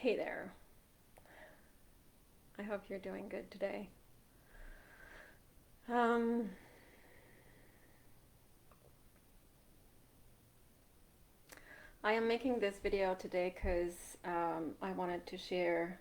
Hey there. I hope you're doing good today. Um, I am making this video today because I wanted to share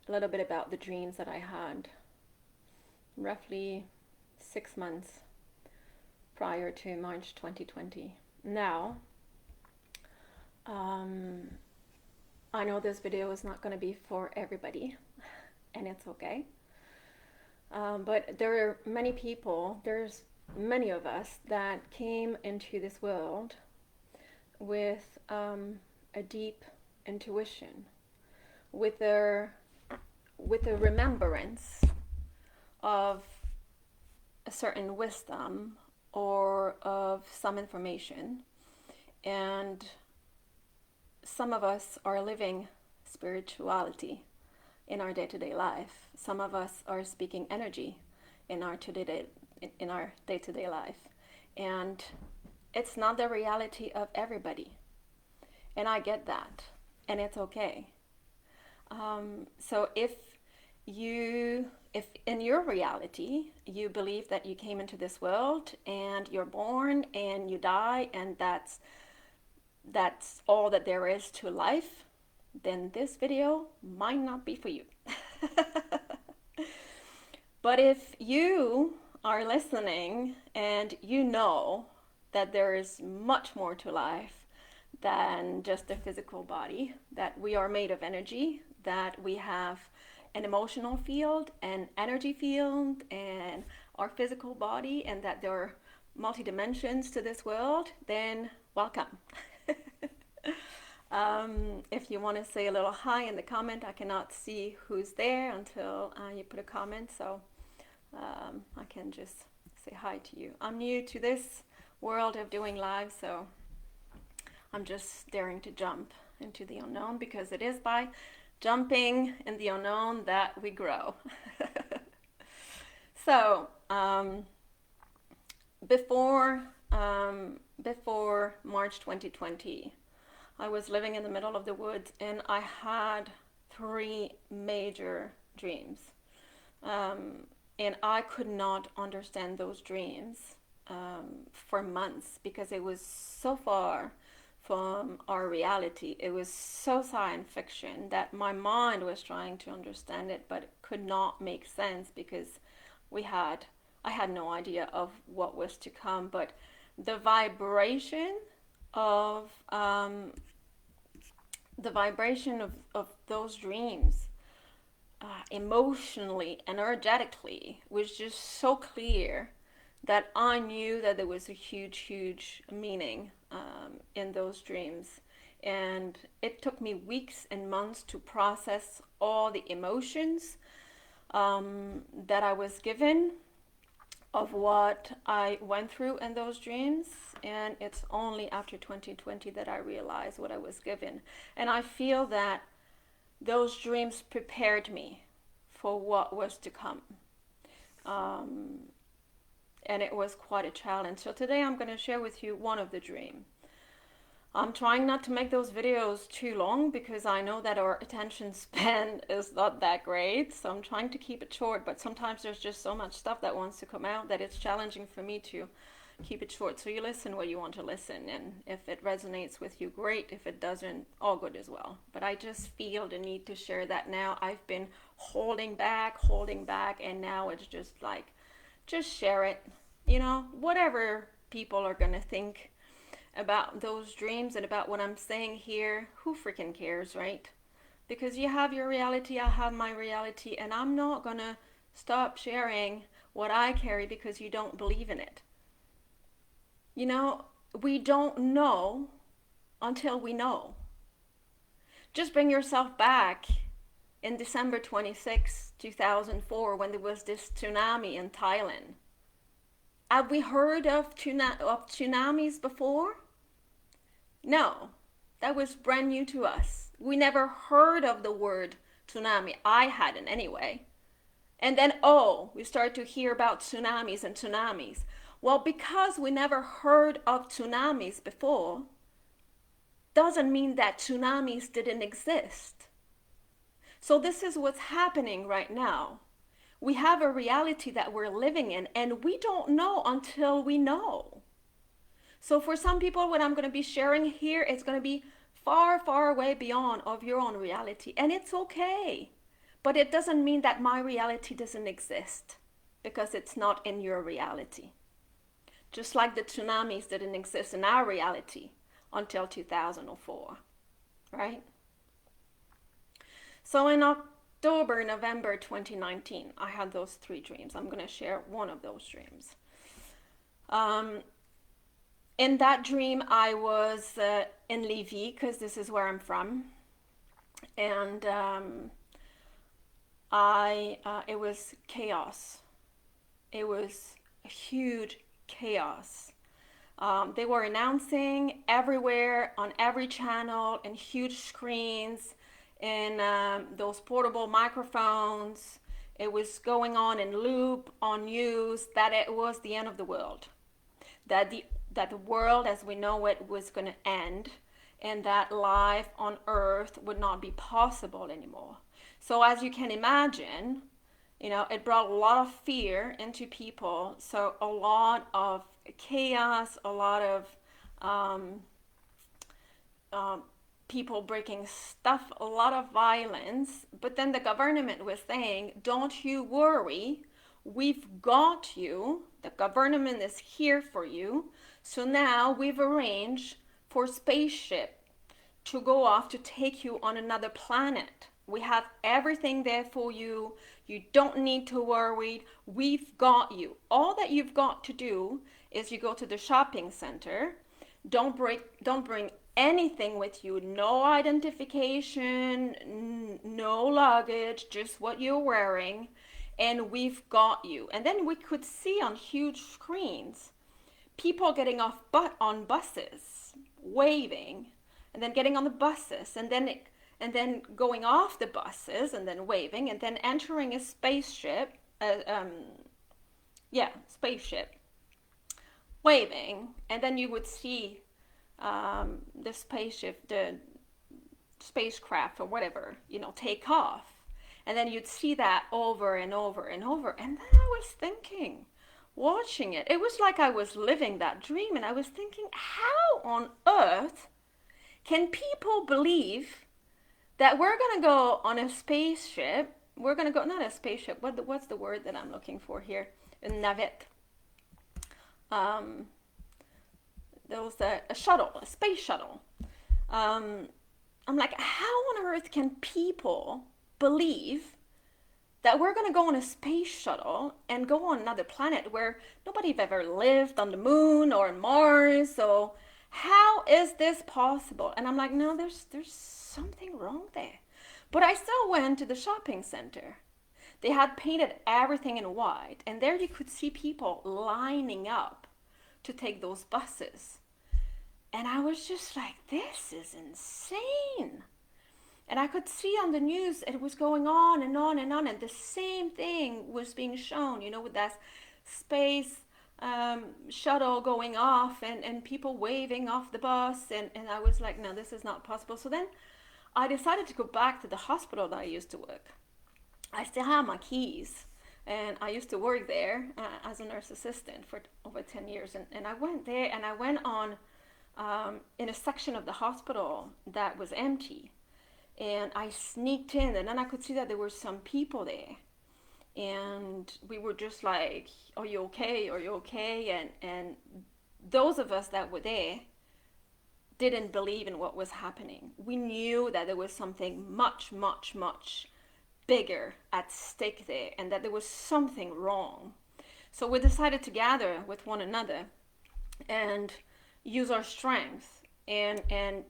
a little bit about the dreams that I had roughly 6 months prior to March 2020. Now, um, I know this video is not going to be for everybody, and it's okay. But there are many people, there's many of us that came into this world with a deep intuition, with a remembrance of a certain wisdom or of some information, and some of us are living spirituality in our day-to-day life. Some of us are speaking energy in our day-to-day life, and it's not the reality of everybody, and I get that, and it's okay. So if in your reality you believe that you came into this world and you're born and you die and that's all that there is to life, then this video might not be for you. But if you are listening and you know that there is much more to life than just a physical body, that we are made of energy, that we have an emotional field, an energy field, and our physical body, and that there are multi dimensions to this world, then welcome. If you want to say a little hi in the comment, I cannot see who's there until you put a comment, so I can just say hi to you. I'm new to this world of doing live, so I'm just daring to jump into the unknown, because it is by jumping in the unknown that we grow. So before before March 2020, I was living in the middle of the woods, and I had three major dreams. And I could not understand those dreams for months, because it was so far from our reality. It was so science fiction that my mind was trying to understand it, but it could not make sense, because we had I had no idea of what was to come. But the vibration of of those dreams, emotionally, energetically, was just so clear that I knew that there was a huge, huge meaning in those dreams. And it took me weeks and months to process all the emotions that I was given of what I went through in those dreams. And it's only after 2020 that I realized what I was given. And I feel that those dreams prepared me for what was to come. Um, and it was quite a challenge. So today I'm going to share with you one of the dreams. I'm trying not to make those videos too long, because I know that our attention span is not that great. So I'm trying to keep it short, but sometimes there's just so much stuff that wants to come out that it's challenging for me to keep it short. So you listen what you want to listen, and if it resonates with you, great. If it doesn't, all good as well. But I just feel the need to share that now. I've been holding back, and now it's just like, just share it. Whatever people are gonna think about those dreams and about what I'm saying here, who freaking cares, right? Because you have your reality, I have my reality, and I'm not gonna stop sharing what I carry because you don't believe in it. You know, we don't know until we know. Just bring yourself back in December 26, 2004, when there was this tsunami in Thailand. Have we heard of tsunamis before? No, that was brand new to us. We never heard of the word tsunami. I hadn't anyway. And then, oh, we start to hear about tsunamis and tsunamis. Well, because we never heard of tsunamis before, doesn't mean that tsunamis didn't exist. So this is what's happening right now. We have a reality that we're living in, and we don't know until we know. So for some people, what I'm going to be sharing here is going to be far, far away beyond of your own reality, and it's okay. But it doesn't mean that my reality doesn't exist, because it's not in your reality. Just like the tsunamis didn't exist in our reality until 2004, right? So in October, November 2019, I had those three dreams. I'm going to share one of those dreams. In that dream, I was in Lévis, because this is where I'm from. And it was chaos. It was a huge chaos. They were announcing everywhere on every channel and huge screens and those portable microphones. It was going on in loop on news that it was the end of the world, that the world as we know it was going to end, and that life on Earth would not be possible anymore. So as you can imagine, it brought a lot of fear into people. So a lot of chaos, a lot of people breaking stuff, a lot of violence. But then the government was saying, don't you worry, we've got you. The government is here for you. So now we've arranged for spaceship to go off to take you on another planet. We have everything there for you. You don't need to worry. We've got you. All that you've got to do is you go to the shopping center. Don't bring anything with you. No identification, no luggage, just what you're wearing, and we've got you. And then we could see on huge screens people getting off on buses, waving, and then getting on the buses, and then going off the buses, and then waving, and then entering a spaceship. Spaceship, waving, and then you would see the spaceship, the spacecraft or whatever, take off, and then you'd see that over and over and over. And then I was thinking, watching it, it was like I was living that dream, and I was thinking, how on earth can people believe that we're going to go on a spaceship? We're going to go, not a spaceship, what's the word that I'm looking for here? A navette. There was a shuttle, a space shuttle. I'm like, how on earth can people believe that we're going to go on a space shuttle and go on another planet where nobody have ever lived, on the moon or on Mars? So how is this possible? And I'm like, no, there's something wrong there. But I still went to the shopping center. They had painted everything in white, and there you could see people lining up to take those buses. And I was just like, this is insane. And I could see on the news it was going on and on and on, and the same thing was being shown, with that space shuttle going off, and people waving off the bus. And I was like, no, this is not possible. So then I decided to go back to the hospital that I used to work. I still have my keys, and I used to work there as a nurse assistant for over 10 years. And I went there, and I went on in a section of the hospital that was empty. And I sneaked in, and then I could see that there were some people there. And we were just like, are you okay? Are you okay? And those of us that were there didn't believe in what was happening. We knew that there was something much, much, much bigger at stake there, and that there was something wrong. So we decided to gather with one another and use our strength, and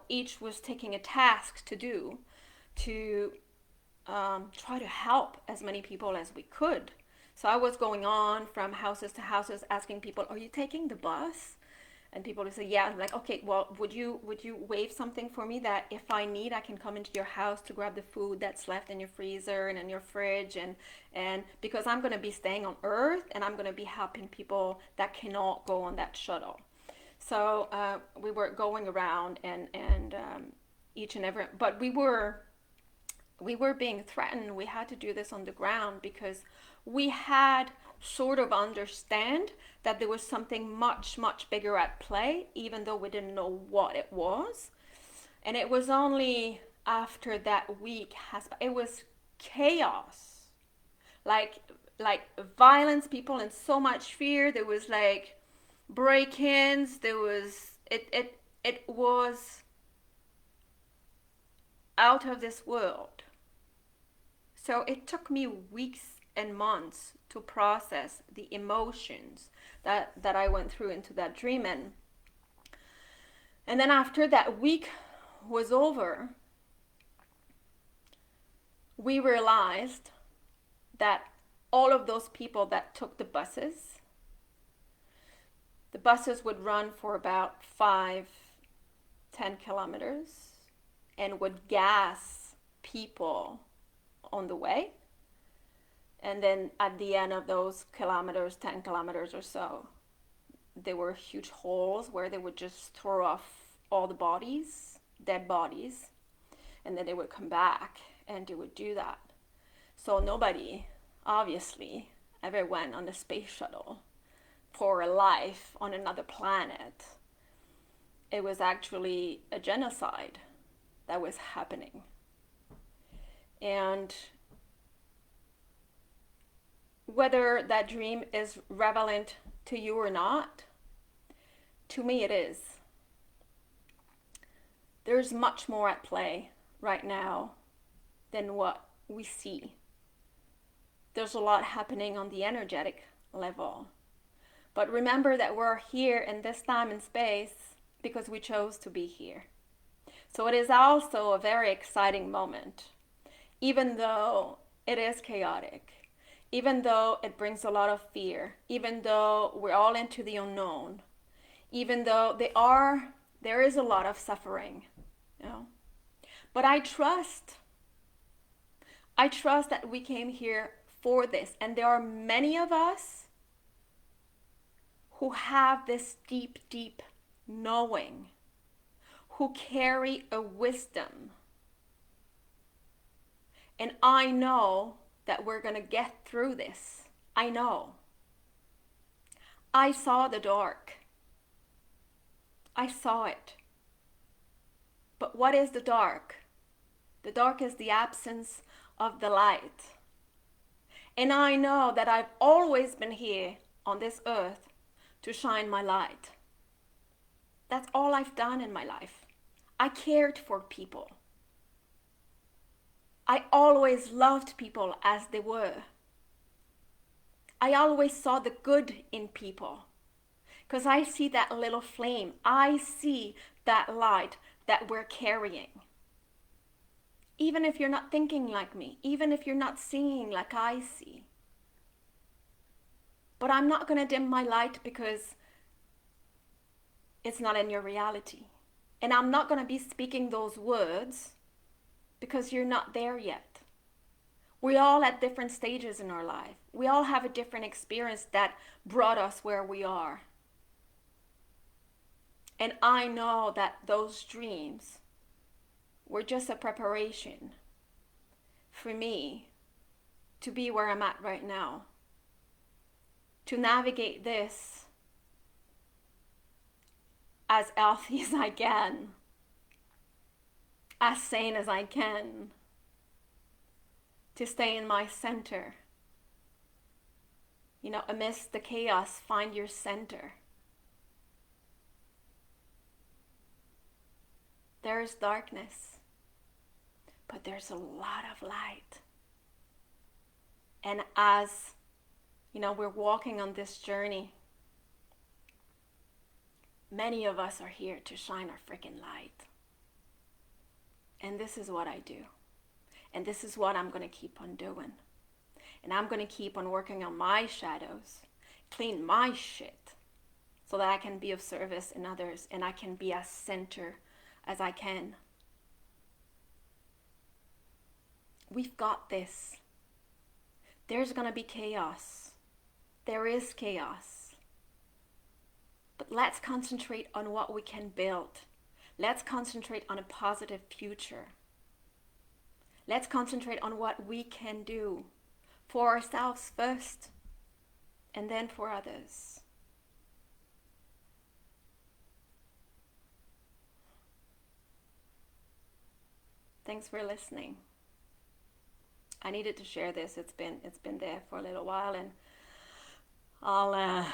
each was taking a task to do to try to help as many people as we could. So I was going on from houses to houses asking people, are you taking the bus? And people would say, yeah. I'm like, okay, well, would you wave something for me that if I need, I can come into your house to grab the food that's left in your freezer and in your fridge, and because I'm going to be staying on Earth, and I'm going to be helping people that cannot go on that shuttle. So we were going around, and each and every, but we were we were being threatened. We had to do this on the ground because we had sort of understand that there was something much, much bigger at play, even though we didn't know what it was. And it was only after that week it was chaos, like like violence, people in so much fear. There was like break-ins. There was it was out of this world. So it took me weeks and months to process the emotions that I went through into that dream. And then after that week was over, we realized that all of those people that took the buses would run for about 5-10 kilometers and would gas people on the way. And then at the end of those kilometers, 10 kilometers or so, there were huge holes where they would just throw off all the bodies, dead bodies, and then they would come back and they would do that. So nobody, obviously, ever went on the space shuttle for a life on another planet. It was actually a genocide that was happening. And whether that dream is relevant to you or not, to me it is. There's much more at play right now than what we see. There's a lot happening on the energetic level. But remember that we're here in this time and space because we chose to be here. So it is also a very exciting moment, even though it is chaotic, even though it brings a lot of fear, even though we're all into the unknown, even though there is a lot of suffering, you know. But I trust that we came here for this, and there are many of us who have this deep, deep knowing, who carry a wisdom. And I know that we're going to get through this. I know. I saw the dark. I saw it. But what is the dark? The dark is the absence of the light. And I know that I've always been here on this earth to shine my light. That's all I've done in my life. I cared for people. I always loved people as they were. I always saw the good in people because I see that little flame. I see that light that we're carrying. Even if you're not thinking like me, even if you're not seeing like I see. But I'm not going to dim my light because it's not in your reality. And I'm not going to be speaking those words because you're not there yet. We're all at different stages in our life. We all have a different experience that brought us where we are. And I know that those dreams were just a preparation for me to be where I'm at right now. To navigate this as healthy as I can, as sane as I can, to stay in my center. You know, amidst the chaos, find your center. There is darkness, but there's a lot of light. And as, you know, we're walking on this journey, many of us are here to shine our freaking light. And this is what I do. And this is what I'm going to keep on doing. And I'm going to keep on working on my shadows, clean my shit, so that I can be of service in others and I can be as center as I can. We've got this. There's going to be chaos. There is chaos. But let's concentrate on what we can build. Let's concentrate on a positive future. Let's concentrate on what we can do for ourselves first and then for others. Thanks for listening. I needed to share this. It's been there for a little while, and I'll uh,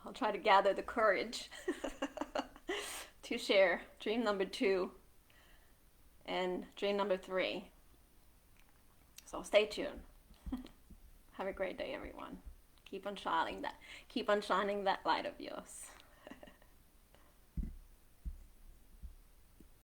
I'll try to gather the courage to share dream number 2 and dream number 3. So stay tuned. Have a great day, everyone. Keep on shining that light of yours.